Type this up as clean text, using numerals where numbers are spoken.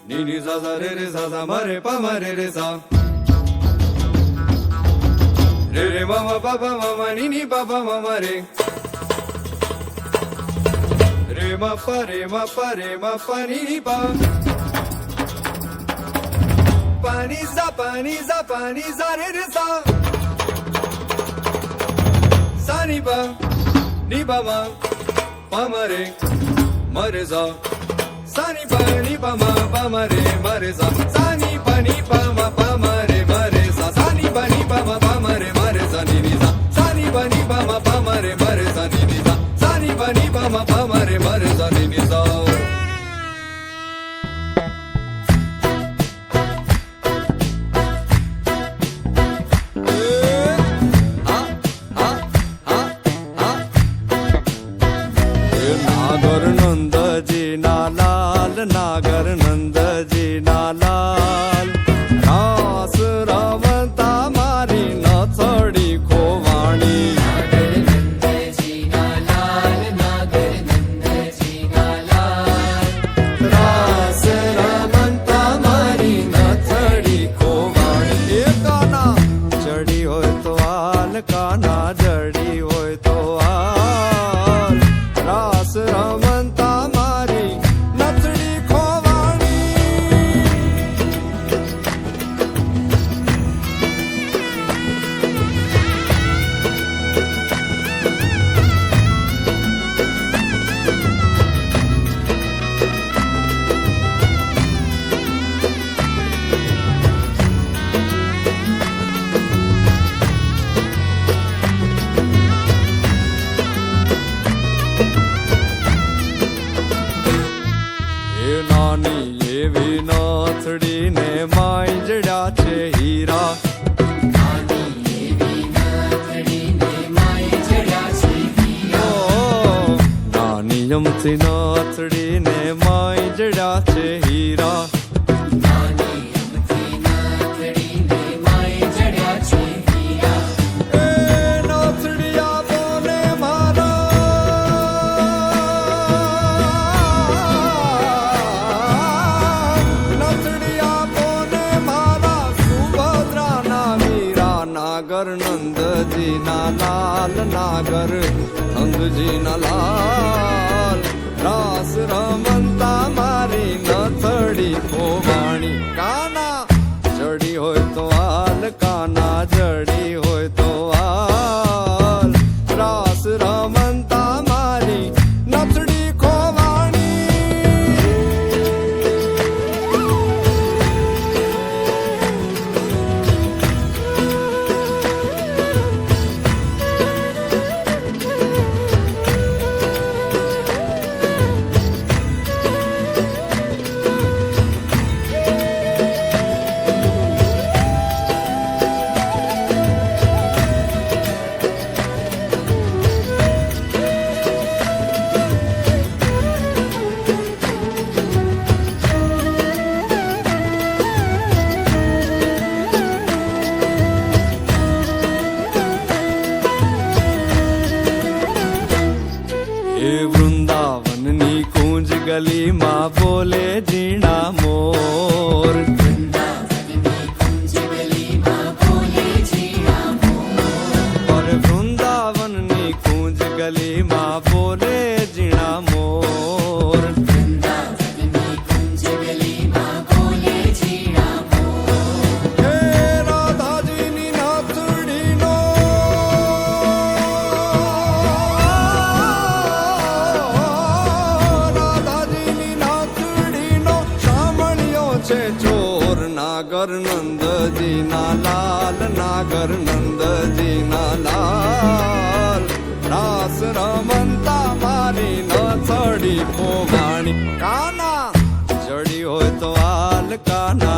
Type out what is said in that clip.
ni ni sa sa ma re pa ma re sa re ma ma pa pa ma ma ni pa pa ma ma re ma pa ni pa pa ni sa re sa sa ni pa ma ma re sa sa ni pa ma re sa sa ni pa ma re sa sa ni pa ma re sa ni ni sa sa ni pa ma re sa ni ni sa sa ni pa ma re sa ni ni sa नागर नंद जी नालाल नागर नंद जी नालाल रास रमता मारी नथड़ी खोवाणी नागर नंद जी नालाल नागर नंद जी नालाल रास रमता मारी नथड़ी खोवाणी काना चढ़ी होय तो आल काना जड़ी होय तो आल रास रमता मारी नथड़ी खोवाणी नानी एवी नाथड़ी ने मांजड़ा छे हीरा नानी एवी नाथड़ी ने मांजड़ा छे हीरा नानी अमथी नाथड़ी ने मांजड़ा छे हीरा नानी अमथी नाथड़ी ने मांजड़ा छे हीरा ए नाथड़िया बोले मारा नागर नंद जी नालाल नागर नंद जी नालाल रास रमता मारी नथड़ी खोवाणी काना जड़ी होय तो आल काना जड़ी होय तो आल रास रमता मारी नथड़ी खोवाणी वृंदावन नी कूंज गली माँ बोले जीना मोर और वृंदावन नी कूंज गली माँ बोले जीना मोर राधा जी नी नाथड़ी नो छे चोर नागर नंद जी नालाल नागर नंद जी नालाल रास रमता मारी नथड़ी खोवाणी काना जड़ी होय तो आल काना